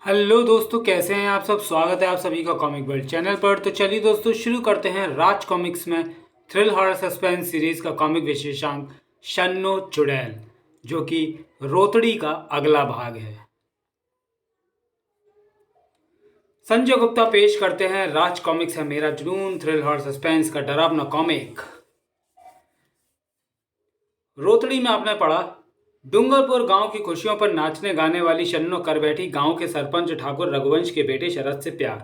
Hello दोस्तों, कैसे हैं आप सब। स्वागत है आप सभी का कॉमिक वर्ल्ड चैनल पर। तो चलिए दोस्तों, शुरू करते हैं राज कॉमिक्स में थ्रिल हॉरर सस्पेंस सीरीज का कॉमिक विशेषांक शन्नो चुड़ैल, जो कि रोतड़ी का अगला भाग है। संजय गुप्ता पेश करते हैं राज कॉमिक्स है मेरा जुनून, थ्रिल हॉरर सस्पेंस का डरावना कॉमिक। रोतड़ी में आपने पढ़ा, डूंगरपुर गांव की खुशियों पर नाचने गाने वाली शन्नो कर बैठी गांव के सरपंच ठाकुर रघुवंश के बेटे शरद से प्यार।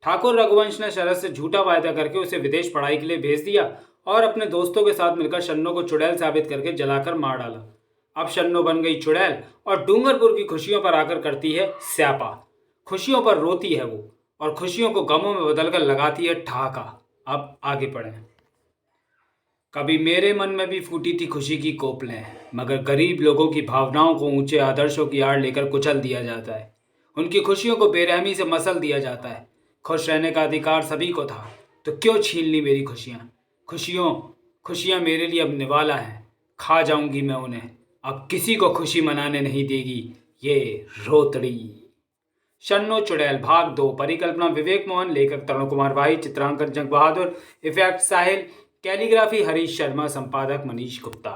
ठाकुर रघुवंश ने शरद से झूठा वायदा करके उसे विदेश पढ़ाई के लिए भेज दिया और अपने दोस्तों के साथ मिलकर शन्नो को चुड़ैल साबित करके जलाकर मार डाला। अब शन्नो बन गई चुड़ैल और डूंगरपुर की खुशियों पर आकर करती है स्यापा। खुशियों पर रोती है वो और खुशियों को गमों में बदलकर लगाती है ठहाका। अब आगे पढ़ें। कभी मेरे मन में भी फूटी थी खुशी की कोपलें, मगर गरीब लोगों की भावनाओं को ऊंचे आदर्शों की आड़ लेकर कुचल दिया जाता है। उनकी खुशियों को बेरहमी से मसल दिया जाता है। खुश रहने का अधिकार सभी को था, तो क्यों छीन ली मेरी खुशियाँ। खुशियों खुशियाँ मेरे लिए अब निवाला है, खा जाऊंगी मैं उन्हें। अब किसी को खुशी मनाने नहीं देगी ये रोतड़ी। शन्नो चुड़ैल भाग 2। परिकल्पना विवेक मोहन, लेखक तरुण कुमार भाई, चित्रांकन जंग बहादुर, इफेक्ट साहिल, कैलीग्राफी हरीश शर्मा, संपादक मनीष गुप्ता।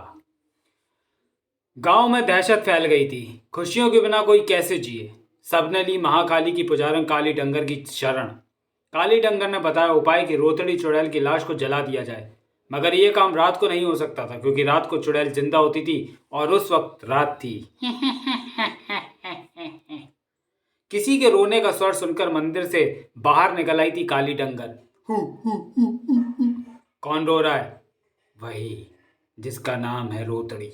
गांव में दहशत फैल गई थी। खुशियों के बिना कोई कैसे जिए। सबने ली महाकाली की पुजारन काली डंगर की शरण। काली डंगर ने बताया उपाय कि रोतड़ी चुड़ैल की लाश को जला दिया जाए, मगर यह काम रात को नहीं हो सकता था, क्योंकि रात को चुड़ैल जिंदा होती थी और उस वक्त रात थी। किसी के रोने का स्वर सुनकर मंदिर से बाहर निकल आई थी काली डंगर। Who who who who who. कौन रो रहा है? वही जिसका नाम है रोतड़ी।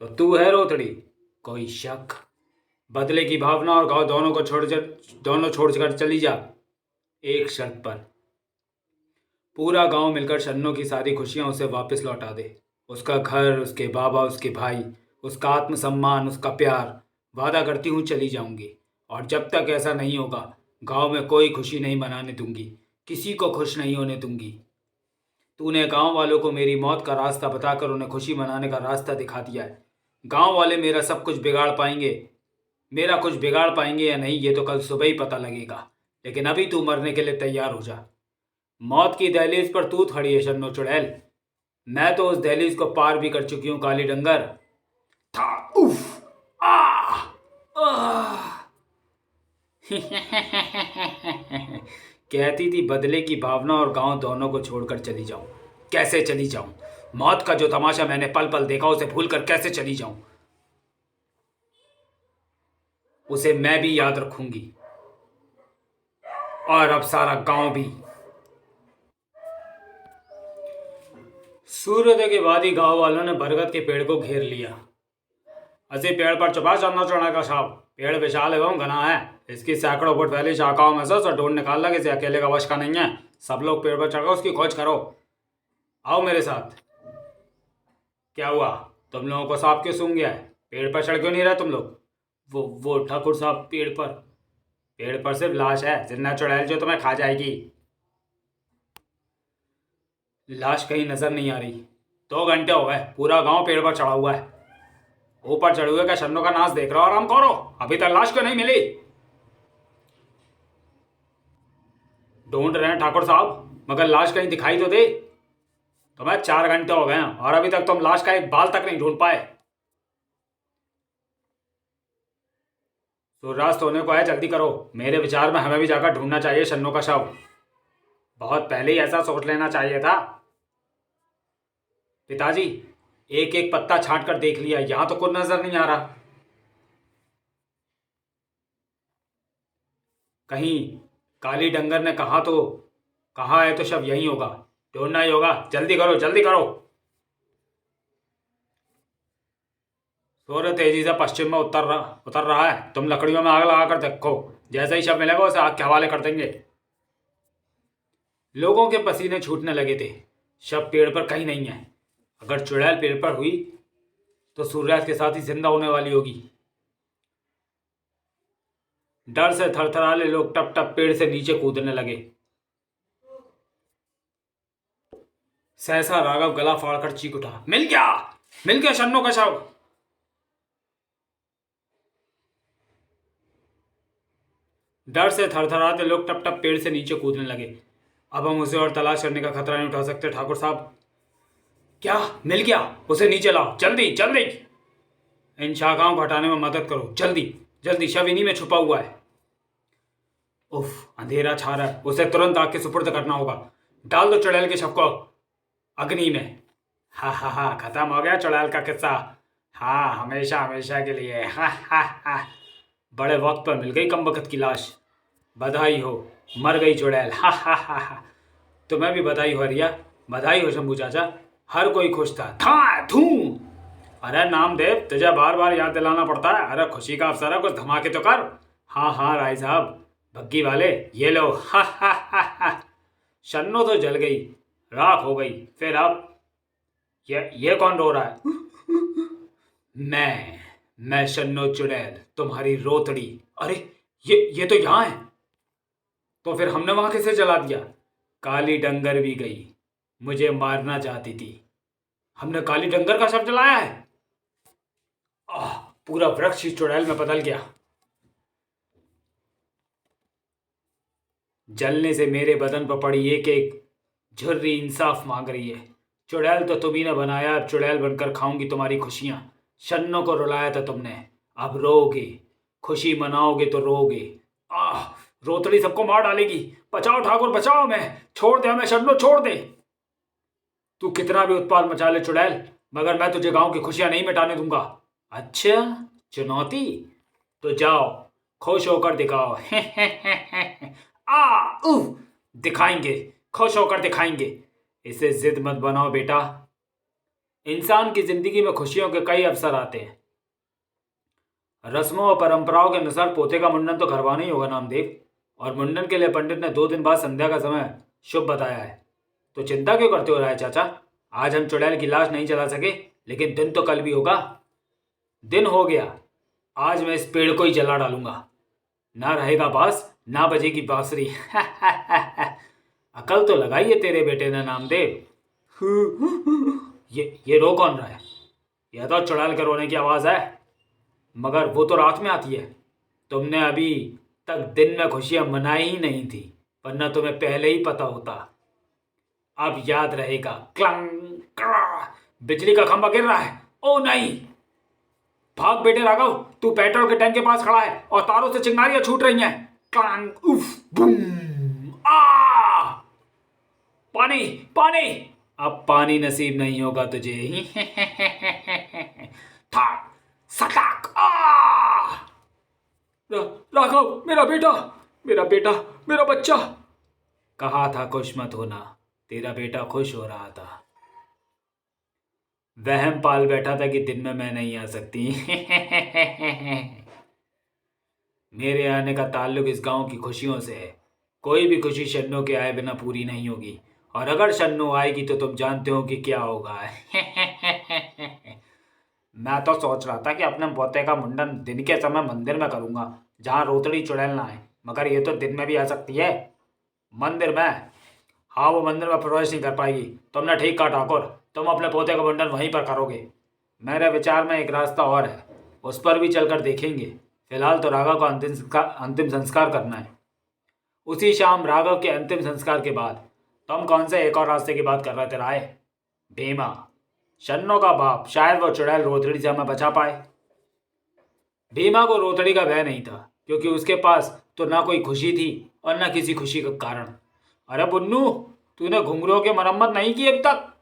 तो तू है रोतड़ी? कोई शक? बदले की भावना और गांव दोनों छोड़कर चली जा, एक शर्त पर। पूरा गांव मिलकर शन्नो की सारी खुशियां उसे वापस लौटा दे। उसका घर, उसके बाबा, उसके भाई, उसका आत्मसम्मान, उसका प्यार। वादा करती हूँ चली जाऊंगी, और जब तक ऐसा नहीं होगा गांव में कोई खुशी नहीं मनाने दूंगी, किसी को खुश नहीं होने दूंगी। तूने गांव वालों को मेरी मौत का रास्ता बताकर उन्हें खुशी मनाने का रास्ता दिखा दिया है। गांव वाले मेरा कुछ बिगाड़ पाएंगे या नहीं, ये तो कल सुबह ही पता लगेगा। लेकिन अभी तू मरने के लिए तैयार हो जा। मौत की दहलीज पर तू खड़ी है शन्नो चुड़ैल। मैं तो उस दहलीज को पार भी कर चुकी हूं काली डंगर। था उफ आ आह। कहती थी बदले की भावना और गांव दोनों को छोड़कर चली जाऊं। कैसे चली जाऊं? मौत का जो तमाशा मैंने पल पल देखा उसे भूलकर कैसे चली जाऊं? उसे मैं भी याद रखूंगी, और अब सारा गांव भी। सूर्योदय के बाद ही गांव वालों ने बरगद के पेड़ को घेर लिया। असी पेड़ पर छुपा चन्ना चढ़ा का साहब। पेड़ विशाल एवं घना है। इसकी सैकड़ों फुट फैली शाखाओं में से ढूंढ निकालना किसी अकेले का वश का नहीं है। सब लोग पेड़ पर चढ़कर उसकी खोज करो। आओ मेरे साथ। क्या हुआ? तुम लोगों को सांप क्यों सूंघ गया है? पेड़ पर चढ़ क्यों नहीं रहे तुम लोग? वो ठाकुर साहब, पेड़ पर सिर्फ लाश है, जिन्ना चुड़ैल जो तुम्हें खा जाएगी। लाश कहीं नजर नहीं आ रही। 2 घंटे हो गए, पूरा गांव पेड़ पर चढ़ा हुआ है। ऊपर चढ़े हुए का शन्नो का नाच देख रहा हो? आराम करो, अभी तक लाश क्यों नहीं मिली? ढूंढ रहे हैं ठाकुर साहब, मगर लाश कहीं दिखाई तो दे। तुम्हें 4 घंटे हो गए हैं और अभी तक तुम लाश का एक बाल तक नहीं ढूंढ पाए। सूर्यास्त होने को है, जल्दी करो। मेरे विचार में हमें भी जाकर ढूंढना चाहिए शन्नो का शव। बहुत पहले ही ऐसा सोच लेना चाहिए था। पिताजी, एक एक पत्ता छांट कर देख लिया, यहां तो कुछ नजर नहीं आ रहा। कहीं काली डंगर ने कहा है तो शव यहीं होगा। ढूंढना ही होगा, जल्दी करो जल्दी करो। सूर्य तेजी से पश्चिम में उतर रहा है। तुम लकड़ियों में आग लगाकर देखो, जैसे ही शव मिलेगा उसे आग के हवाले कर देंगे। लोगों के पसीने छूटने लगे थे। शव पेड़ पर कहीं नहीं है। अगर चुड़ैल पेड़ पर हुई तो सूर्यास्त के साथ ही जिंदा होने वाली होगी। डर से थरथराले लोग टप टप पेड़ से नीचे कूदने लगे। सहसा राघव गला फाड़कर चीख उठा, मिल गया शन्नो का शव। डर से थरथराते लोग टप टप पेड़ से नीचे कूदने लगे। अब हम उसे और तलाश करने का खतरा नहीं उठा सकते ठाकुर साहब। क्या मिल गया? उसे नीचे लाओ, जल्दी जल्दी। इन शाखाओं को हटाने में मदद करो, जल्दी जल्दी, शव इन्हीं में छुपा हुआ है। उफ, अंधेरा छा रहा है, उसे तुरंत आग के सुपुर्द करना होगा। डाल दो चुड़ैल के शव को अग्नि में। हा हा हा, खत्म हो गया चुड़ैल का किस्सा। हाँ, हमेशा हमेशा के लिए। हा हा हा, बड़े वक्त पर मिल गई कमबख्त की लाश। बधाई हो, मर गई चुड़ैल। हा हा हा हा। तुम्हें भी बधाई हो रिया, बधाई हो शंभू चाचा। हर कोई खुश था। था थू। अरे नामदेव, तुझे बार बार याद दिलाना पड़ता है। अरे खुशी का अवसर है, कुछ धमाके तो कर। हाँ हाँ राय साहब, भग्गी वाले ये लो। हा हा हा हा। शन्नो तो जल गई, राख हो गई। फिर अब ये कौन रो रहा है? मैं शन्नो चुड़ैल, तुम्हारी रोतड़ी। अरे ये तो यहाँ है। तो फिर हमने वहां कैसे जला दिया? काली डंगर भी गई, मुझे मारना चाहती थी। हमने काली डंगर का शव जलाया है। आह, पूरा वृक्ष इस चुड़ैल में बदल गया। जलने से मेरे बदन पर पड़ी एक एक झुर्री इंसाफ मांग रही है। चुड़ैल तो तुम्ही ने बनाया, अब चुड़ैल बनकर खाऊंगी तुम्हारी खुशियां। शन्नों को रुलाया था तुमने, अब रोओगे। खुशी मनाओगे तो रोओगे। आह, रोतड़ी सबको मार डालेगी। बचाओ ठाकुर बचाओ, मैं छोड़ दे, हमें शन्नो छोड़ दे। तू कितना भी उत्पाद मचा ले चुड़ैल, मगर मैं तुझे गांव की खुशियां नहीं मिटाने दूंगा। अच्छा, चुनौती? तो जाओ, खुश होकर दिखाओ। दिखाएंगे, खुश होकर दिखाएंगे। इसे जिद मत बनाओ बेटा। इंसान की जिंदगी में खुशियों के कई अवसर आते हैं। रस्मों और परंपराओं के अनुसार पोते का मुंडन तो करवाना ही होगा नामदेव, और मुंडन के लिए पंडित ने 2 दिन बाद संध्या का समय शुभ बताया है। तो चिंता क्यों करते हो राय चाचा? आज हम चुड़ैल की लाश नहीं जला सके, लेकिन दिन तो कल भी होगा। दिन हो गया, आज मैं इस पेड़ को ही जला डालूंगा। ना रहेगा बांस, ना बजेगी बांसुरी। अकल तो लगाई है तेरे बेटे ने नामदेव। ये रो कौन रहा है? यह तो चुड़ैल के रोने की आवाज है, मगर वो तो रात में आती है। तुमने अभी तक दिन में खुशियां मनाई ही नहीं थी, वरना तुम्हें पहले ही पता होता। अब याद रहेगा। क्लंग क्रा, बिजली का खंभा गिर रहा है। ओ नहीं, भाग बेटे राघव, तू पेट्रोल के टैंक के पास खड़ा है और तारों से चिंगारियां छूट रही हैं। क्लंग, उफ, बूम, आ! पानी पानी! अब पानी नसीब नहीं होगा तुझे। था सटाक आ! राघव, मेरा बेटा, मेरा बेटा, मेरा बच्चा। कहा था खुश मत होना, तेरा बेटा खुश हो रहा था। वहम पाल बैठा था कि दिन में मैं नहीं आ सकती। मेरे आने का ताल्लुक इस गांव की खुशियों से है। कोई भी खुशी शन्नों के आए बिना पूरी नहीं होगी, और अगर शन्नो आएगी तो तुम जानते हो कि क्या होगा। मैं तो सोच रहा था कि अपने पोते का मुंडन दिन के समय मंदिर में करूंगा, जहां रोतड़ी चुड़ैल ना आए, मगर ये तो दिन में भी आ सकती है। मंदिर में? हाँ, वो मंदिर में प्रवेश नहीं कर पाएगी। तुमने ठीक कहा ठाकुर, तुम अपने पोते का मुंडन वहीं पर करोगे। मेरे विचार में एक रास्ता और है, उस पर भी चलकर देखेंगे। फिलहाल तो राघव का अंतिम संस्कार करना है। उसी शाम राघव के अंतिम संस्कार के बाद तुम कौन से एक और रास्ते की बात कर रहे थे राय? भीमा, शन्नो का बाप, शायद वो चुड़ैल रोतड़ी से हमें बचा पाए। भीमा को रोतड़ी का भय नहीं था, क्योंकि उसके पास तो ना कोई खुशी थी और ना किसी खुशी का कारण। अरे बुन्नू, तूने घुंघरुओं की मरम्मत नहीं की अभी तक?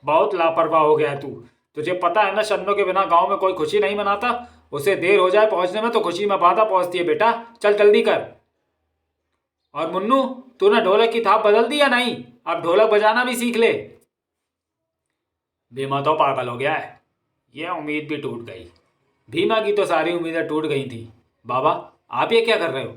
बहुत लापरवाह हो गया है तू। तुझे पता है ना, शन्नो के बिना गांव में कोई खुशी नहीं मनाता। उसे देर हो जाए पहुंचने में तो खुशी में बाधा पहुंचती है। बेटा चल जल्दी कर। और मुन्नू, तूने ढोलक की थाप बदल दी या नहीं? अब ढोलक बजाना भी सीख ले। भीमा तो पागल हो गया है। यह उम्मीद भी टूट गई। भीमा की तो सारी उम्मीदें टूट गई थी। बाबा, आप ये क्या कर रहे हो?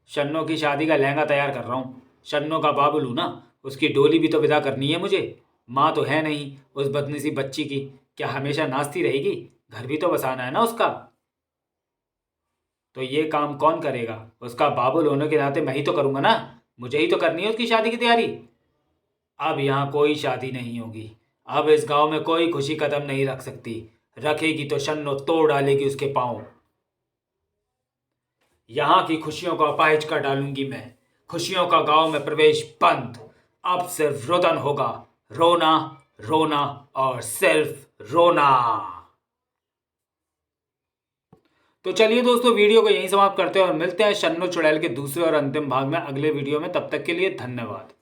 शन्नो की शादी का लहंगा तैयार कर रहा हूँ। शन्नो का बाबुल हूँ ना, उसकी डोली भी तो विदा करनी है मुझे। माँ तो है नहीं उस बदनसीब बच्ची की, क्या हमेशा नाचती रहेगी? घर भी तो बसाना है ना उसका। तो ये काम कौन करेगा? उसका बाबुल होने के नाते मैं ही तो करूँगा ना। मुझे ही तो करनी है उसकी शादी की तैयारी। अब यहाँ कोई शादी नहीं होगी। अब इस गांव में कोई खुशी कदम नहीं रख सकती। रखेगी तो शन्नो तोड़ डालेगी उसके पांव। यहाँ की खुशियों को अपाहिज कर डालूंगी मैं। खुशियों का गांव में प्रवेश बंद। अब सिर्फ रुदन होगा, रोना रोना और सिर्फ रोना। तो चलिए दोस्तों, वीडियो को यहीं समाप्त करते हैं और मिलते हैं शन्नो चुड़ैल के दूसरे और अंतिम भाग में अगले वीडियो में। तब तक के लिए धन्यवाद।